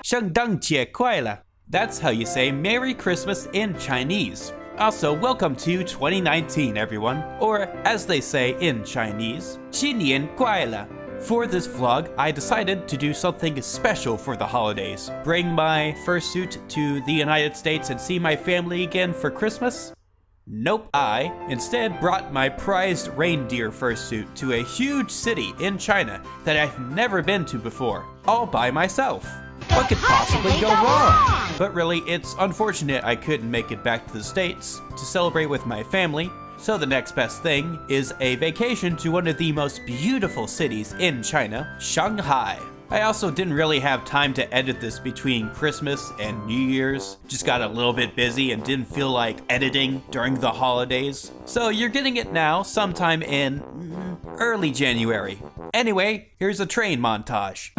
圣诞节快乐. That's how you say Merry Christmas in Chinese. Also, welcome to 2019, everyone. Or, as they say in Chinese, 新年快乐. For this vlog, I decided to do something special for the holidays. Bring my fursuit to the United States and see my family again for Christmas? Nope. I instead brought my prized reindeer fursuit to a huge city in China that I've never been to before, all by myself. What could possibly go wrong? But really, it's unfortunate I couldn't make it back to the States to celebrate with my family, so the next best thing is a vacation to one of the most beautiful cities in China, Shanghai. I also didn't really have time to edit this between Christmas and New Year's. Just got a little bit busy and didn't feel like editing during the holidays. So you're getting it now, sometime in early January. Anyway, here's a train montage.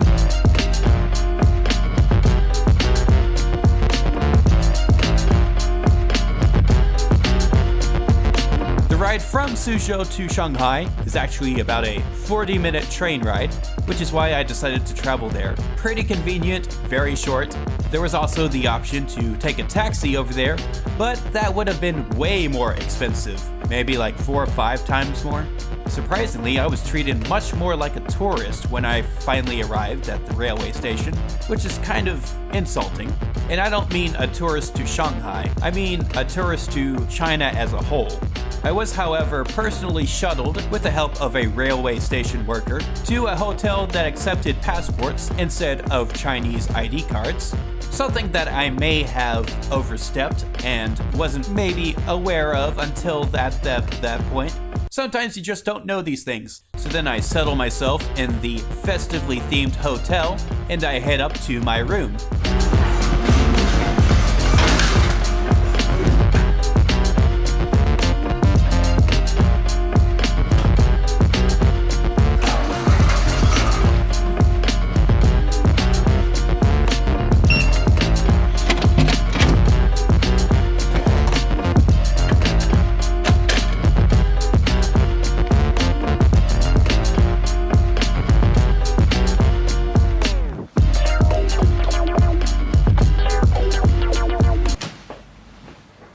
The ride from Suzhou to Shanghai is actually about a 40-minute train ride, which is why I decided to travel there. Pretty convenient, very short. There was also the option to take a taxi over there, but that would have been way more expensive, maybe like 4 or 5 times more. Surprisingly, I was treated much more like a tourist when I finally arrived at the railway station, which is kind of insulting. And I don't mean a tourist to Shanghai, I mean a tourist to China as a whole. I was, however, personally shuttled with the help of a railway station worker to a hotel that accepted passports instead of Chinese ID cards, something that I may have overstepped and wasn't maybe aware of until that point. Sometimes you just don't know these things. So then I settle myself in the festively themed hotel and I head up to my room.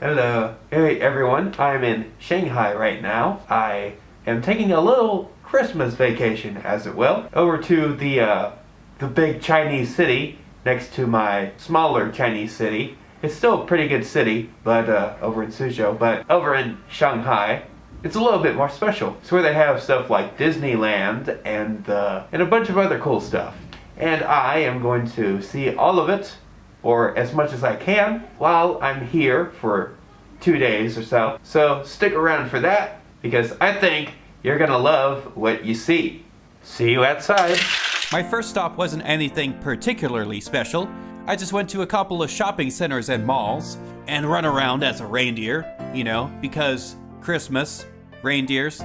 Hello. Hey everyone, I'm in Shanghai right now. I am taking a little Christmas vacation, as it will, over to the big Chinese city next to my smaller Chinese city. It's still a pretty good city, but over in Suzhou, but over in Shanghai, it's a little bit more special. It's where they have stuff like Disneyland and a bunch of other cool stuff. And I am going to see all of it, or as much as I can, while I'm here for 2 days or so. So stick around for that, because I think you're gonna love what you see. See you outside. My first stop wasn't anything particularly special. I just went to a couple of shopping centers and malls and run around as a reindeer, you know, because Christmas, reindeers,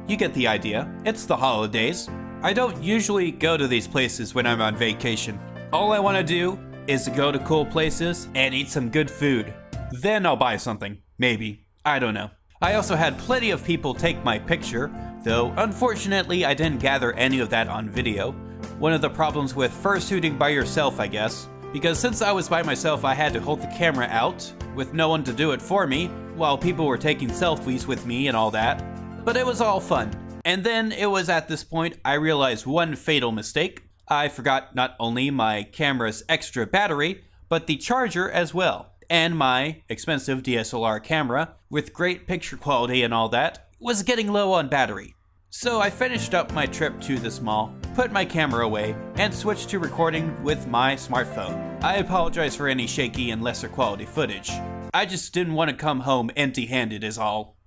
you get the idea. It's the holidays. I don't usually go to these places when I'm on vacation. All I want to do is to go to cool places and eat some good food. Then I'll buy something. Maybe. I don't know. I also had plenty of people take my picture, though unfortunately I didn't gather any of that on video. One of the problems with fursuiting by yourself, I guess. Because since I was by myself, I had to hold the camera out, with no one to do it for me, while people were taking selfies with me and all that. But it was all fun. And then it was at this point I realized one fatal mistake. I forgot not only my camera's extra battery, but the charger as well. And my expensive DSLR camera, with great picture quality and all that, was getting low on battery. So I finished up my trip to this mall, put my camera away, and switched to recording with my smartphone. I apologize for any shaky and lesser quality footage. I just didn't want to come home empty-handed is all.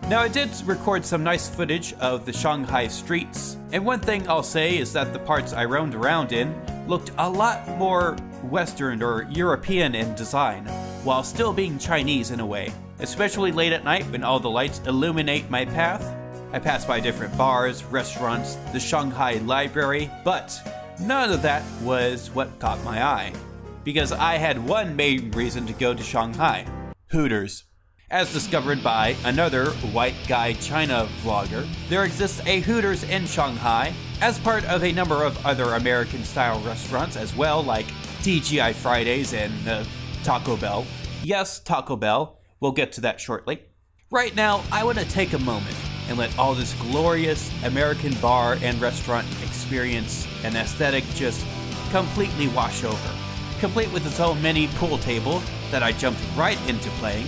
Now I did record some nice footage of the Shanghai streets, and one thing I'll say is that the parts I roamed around in looked a lot more Western or European in design, while still being Chinese in a way. especially late at night when all the lights illuminate my path. I pass by different bars, restaurants, the Shanghai Library, but none of that was what caught my eye. Because I had one main reason to go to Shanghai: Hooters. As discovered by another white guy China vlogger, there exists a Hooters in Shanghai as part of a number of other American-style restaurants as well, like TGI Fridays and Taco Bell. Yes, Taco Bell. We'll get to that shortly. Right now, I want to take a moment and let all this glorious American bar and restaurant experience and aesthetic just completely wash over. Complete with its own mini pool table that I jumped right into playing,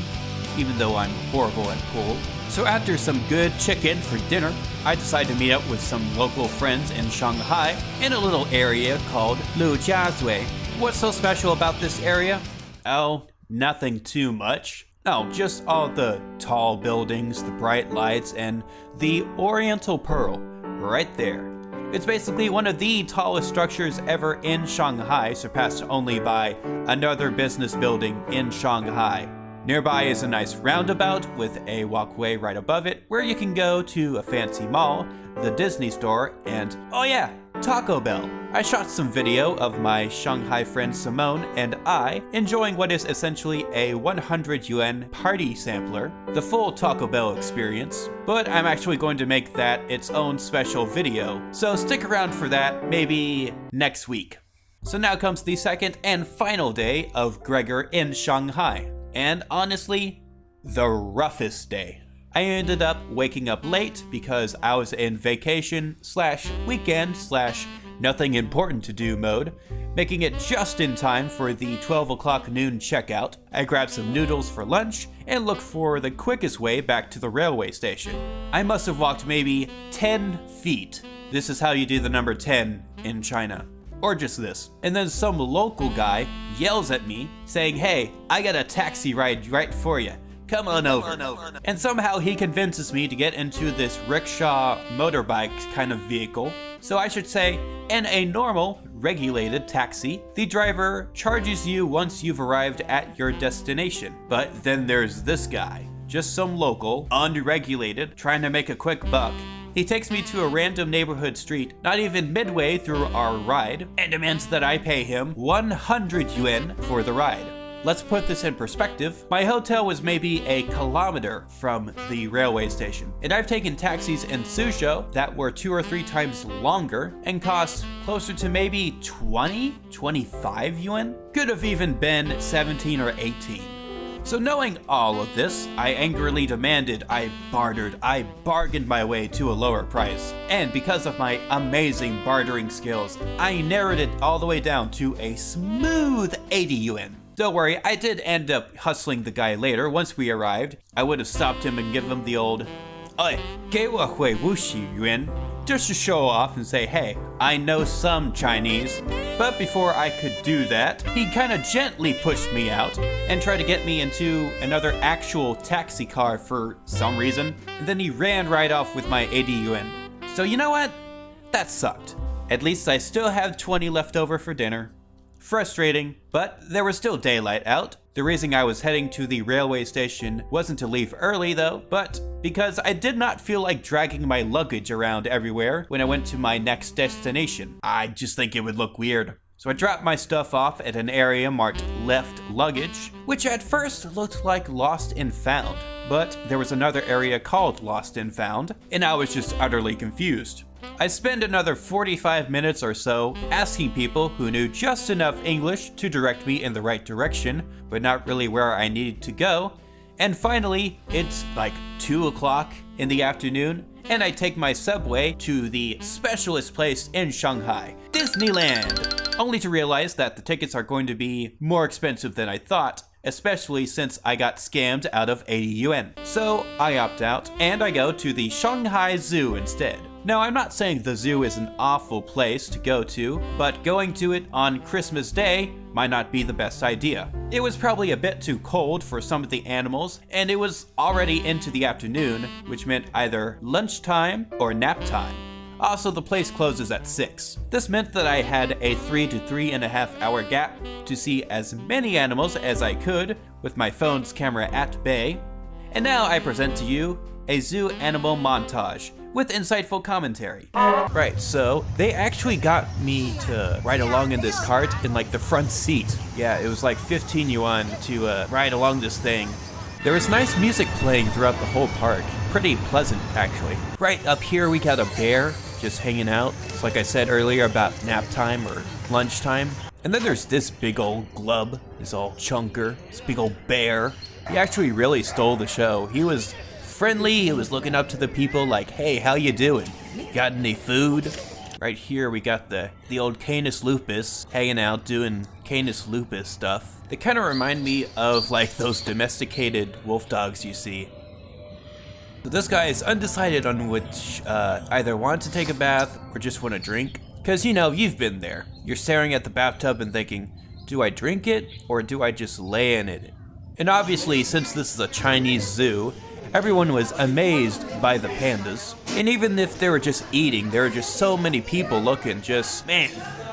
even though I'm horrible at pool. So after some good chicken for dinner, I decided to meet up with some local friends in Shanghai in a little area called Lujiazui. What's so special about this area? Oh, nothing too much. No, just all the tall buildings, the bright lights, and the Oriental Pearl right there. It's basically one of the tallest structures ever in Shanghai, surpassed only by another business building in Shanghai. Nearby is a nice roundabout with a walkway right above it where you can go to a fancy mall, the Disney store, and, oh yeah, Taco Bell. I shot some video of my Shanghai friend Simone and I enjoying what is essentially a 100 yuan party sampler, the full Taco Bell experience, but I'm actually going to make that its own special video, so stick around for that maybe next week. So now comes the second and final day of Gregor in Shanghai, and honestly, the roughest day. I ended up waking up late because I was in vacation / weekend / nothing important to do mode, making it just in time for the 12 o'clock noon checkout. I grabbed some noodles for lunch and looked for the quickest way back to the railway station. I must have walked maybe 10 feet. This is how you do the number 10 in China. Or just this. And then some local guy yells at me saying, "Hey, I got a taxi ride right for you. Come on over." And somehow he convinces me to get into this rickshaw motorbike kind of vehicle. So I should say, in a normal, regulated taxi, the driver charges you once you've arrived at your destination. But then there's this guy, just some local, unregulated, trying to make a quick buck. He takes me to a random neighborhood street, not even midway through our ride, and demands that I pay him 100 yuan for the ride. Let's put this in perspective. My hotel was maybe a kilometer from the railway station, and I've taken taxis in Suzhou that were 2 or 3 times longer and cost closer to maybe 20, 25 yuan. Could have even been 17 or 18. So knowing all of this, I angrily demanded, I bargained my way to a lower price. And because of my amazing bartering skills, I narrowed it all the way down to a smooth 80 yuan. Don't worry, I did end up hustling the guy later. Once we arrived, I would have stopped him and given him the old, "Oi, 给我回50 yuan," just to show off and say, hey, I know some Chinese. But before I could do that, he kind of gently pushed me out and tried to get me into another actual taxi car for some reason. And then he ran right off with my 80 yuan. So you know what? That sucked. At least I still have 20 left over for dinner. Frustrating, but there was still daylight out. The reason I was heading to the railway station wasn't to leave early though, but because I did not feel like dragging my luggage around everywhere when I went to my next destination. I just think it would look weird. So I dropped my stuff off at an area marked left luggage, which at first looked like lost and found, but there was another area called lost and found, and I was just utterly confused. I spent another 45 minutes or so asking people who knew just enough English to direct me in the right direction, but not really where I needed to go. And finally, it's like 2 o'clock in the afternoon, and I take my subway to the specialist place in Shanghai, Disneyland, only to realize that the tickets are going to be more expensive than I thought, especially since I got scammed out of 80 yuan. So I opt out, and I go to the Shanghai Zoo instead. Now, I'm not saying the zoo is an awful place to go to, but going to it on Christmas Day might not be the best idea. It was probably a bit too cold for some of the animals, and it was already into the afternoon, which meant either lunchtime or nap time. Also, the place closes at 6. This meant that I had a 3 to 3.5 hour gap to see as many animals as I could with my phone's camera at bay. And now I present to you a zoo animal montage with insightful commentary. Right, so they actually got me to ride along in this cart in like the front seat. Yeah, it was like 15 yuan to ride along this thing. There was nice music playing throughout the whole park. Pretty pleasant, actually. Right up here we got a bear just hanging out. It's like I said earlier about nap time or lunchtime. And then there's this big old glub, this old chunker, this big old bear. He actually really stole the show. He was friendly, he was looking up to the people like, hey, how you doing? Got any food? Right here we got the old Canis lupus hanging out doing Canis lupus stuff. They kind of remind me of like those domesticated wolf dogs you see. So this guy is undecided on which either want to take a bath or just want to drink. Because you know, you've been there. You're staring at the bathtub and thinking, do I drink it or do I just lay in it? And obviously, since this is a Chinese zoo, everyone was amazed by the pandas. And even if they were just eating, there were just so many people looking just, man,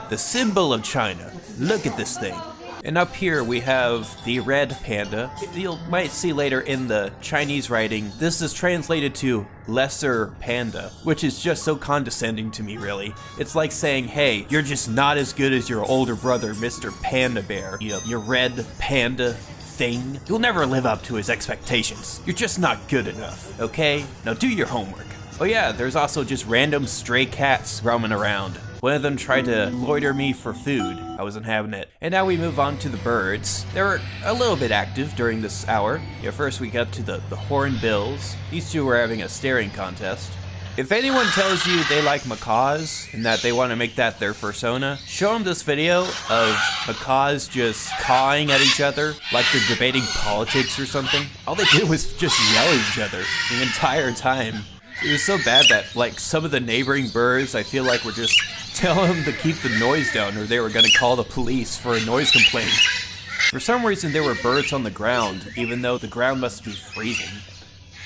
the symbol of China. Look at this thing. And up here we have the red panda. You might see later in the Chinese writing, this is translated to lesser panda, which is just so condescending to me, really. It's like saying, hey, you're just not as good as your older brother, Mr. Panda Bear. You know, your red panda thing. You'll never live up to his expectations. You're just not good enough, okay? Now do your homework. Oh yeah, there's also just random stray cats roaming around. One of them tried to loiter me for food. I wasn't having it. And now we move on to the birds. They were a little bit active during this hour. Yeah, first we got to the hornbills. These two were having a staring contest. If anyone tells you they like macaws and that they want to make that their persona, show them this video of macaws just cawing at each other like they're debating politics or something. All they did was just yell at each other the entire time. It was so bad that like some of the neighboring birds, I feel like were just telling them to keep the noise down or they were going to call the police for a noise complaint. For some reason there were birds on the ground, even though the ground must be freezing.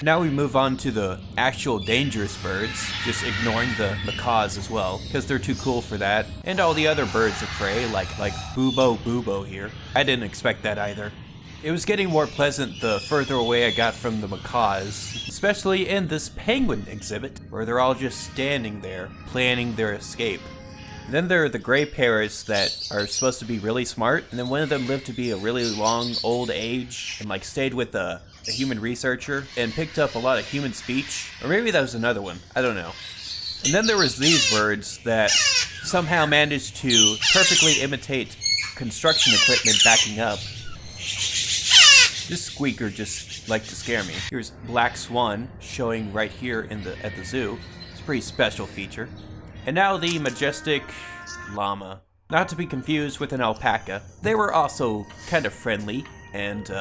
Now we move on to the actual dangerous birds, just ignoring the macaws as well, because they're too cool for that, and all the other birds of prey, like Bubo here. I didn't expect that either. It was getting more pleasant the further away I got from the macaws, especially in this penguin exhibit, where they're all just standing there, planning their escape. And then there are the gray parrots that are supposed to be really smart, and then one of them lived to be a really long old age, and like stayed with a human researcher and picked up a lot of human speech. Or maybe that was another one, I don't know. And then there was these birds that somehow managed to perfectly imitate construction equipment backing up. This squeaker just liked to scare me. Here's Black Swan showing right here at the zoo. It's a pretty special feature. And now the majestic llama. Not to be confused with an alpaca. They were also kind of friendly and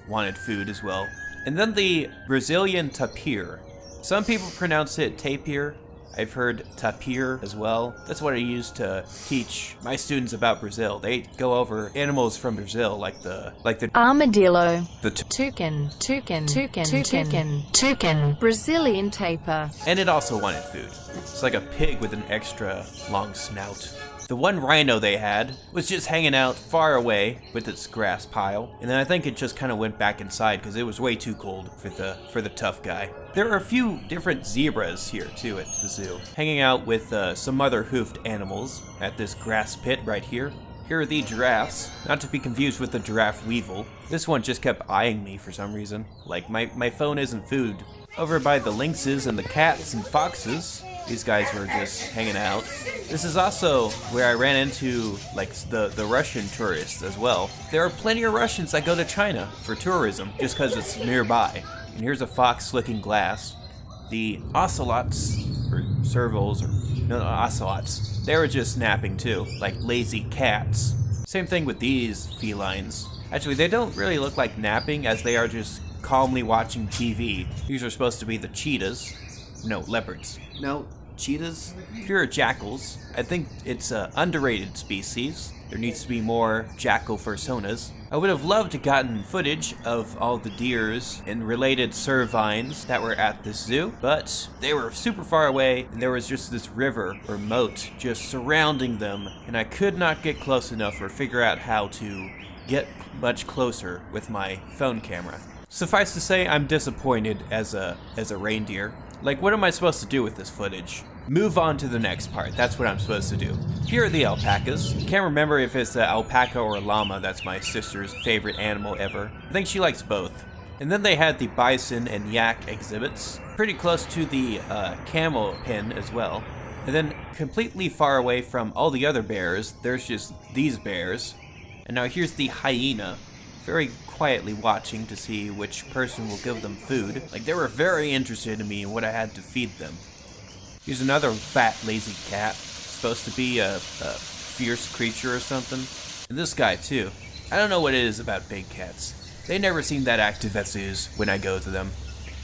wanted food as well. And then the Brazilian tapir. Some people pronounce it tapir. I've heard tapir as well. That's what I use to teach my students about Brazil. They go over animals from Brazil, like the armadillo, the toucan, Brazilian tapir. And it also wanted food. It's like a pig with an extra long snout. The one rhino they had was just hanging out far away with its grass pile, and then I think it just kind of went back inside because it was way too cold for the tough guy. There are a few different zebras here too at the zoo, hanging out with some other hoofed animals at this grass pit right here. Here are the giraffes, not to be confused with the giraffe weevil. This one just kept eyeing me for some reason, like my phone isn't food. Over by the lynxes and the cats and foxes, these guys were just hanging out. This is also where I ran into like the Russian tourists as well. There are plenty of Russians that go to China for tourism just because it's nearby. And here's a fox licking glass. The ocelots, or servals, or no, ocelots, they were just napping too, like lazy cats. Same thing with these felines. Actually, they don't really look like napping as they are just calmly watching TV. These are supposed to be the cheetahs. No, leopards. No, cheetahs? Here are jackals. I think it's an underrated species. There needs to be more jackal fursunas. I would have loved to gotten footage of all the deers and related cervines that were at this zoo, but they were super far away and there was just this river or moat just surrounding them, and I could not get close enough or figure out how to get much closer with my phone camera. Suffice to say, I'm disappointed as a reindeer. Like, what am I supposed to do with this footage? Move on to the next part. That's what I'm supposed to do. Here are the alpacas. Can't remember if it's an alpaca or a llama. That's my sister's favorite animal ever. I think she likes both. And then they had the bison and yak exhibits. Pretty close to the camel pen as well. And then completely far away from all the other bears, there's just these bears. And now here's the hyena. Very quietly watching to see which person will give them food. Like, they were very interested in me and what I had to feed them. Here's another fat, lazy cat. Supposed to be a fierce creature or something. And this guy, too. I don't know what it is about big cats. They never seem that active at zoos when I go to them.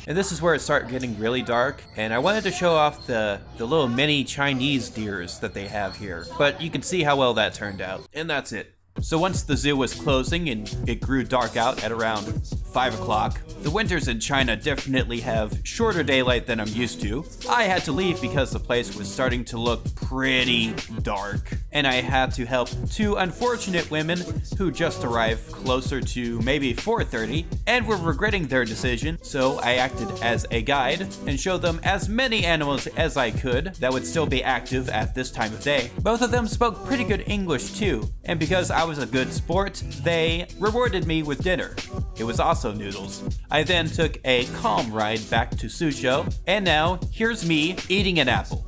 And this is where it started getting really dark, and I wanted to show off the little mini Chinese deers that they have here. But you can see how well that turned out. And that's it. So once the zoo was closing and it grew dark out at around 5 o'clock, the winters in China definitely have shorter daylight than I'm used to. I had to leave because the place was starting to look pretty dark, and I had to help 2 unfortunate women who just arrived closer to maybe 4:30 and were regretting their decision, so I acted as a guide and showed them as many animals as I could that would still be active at this time of day. Both of them spoke pretty good English too, and because I was a good sport, they rewarded me with dinner. It was also noodles. I then took a calm ride back to Suzhou, and now here's me eating an apple.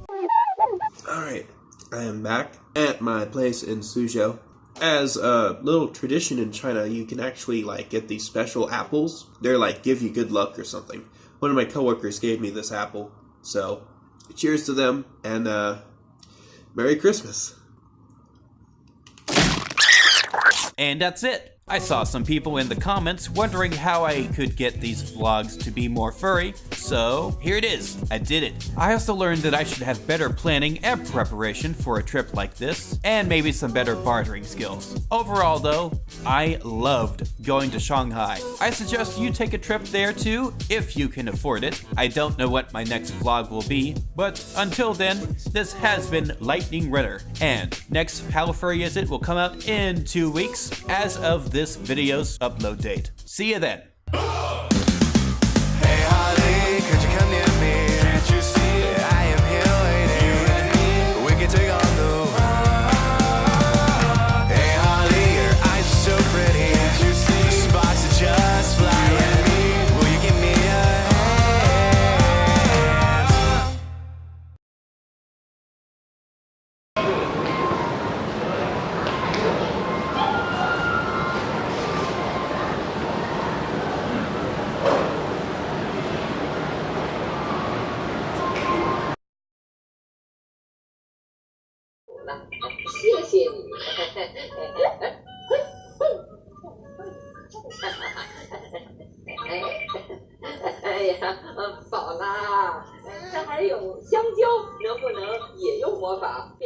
Alright, I am back at my place in Suzhou. As a little tradition in China, you can actually get these special apples. They're give you good luck or something. One of my coworkers gave me this apple, so cheers to them, and Merry Christmas. And that's it. I saw some people in the comments wondering how I could get these vlogs to be more furry, so here it is. I did it. I also learned that I should have better planning and preparation for a trip like this, and maybe some better bartering skills. Overall though, I loved going to Shanghai. I suggest you take a trip there too, if you can afford it. I don't know what my next vlog will be, but until then, this has been Lightning Runner, and next How Furry Is It will come out in 2 weeks as of this video's upload date. See you then. Hey Holly, could you come near me? Can't you see I am here waiting? You and me, we can take on the world. Hey Holly, your eyes are so pretty. Can't you see the sparks are just flying? Will you give me a hand? 谢谢你。哎呀，宝拉，这还有香蕉，能不能也用魔法变？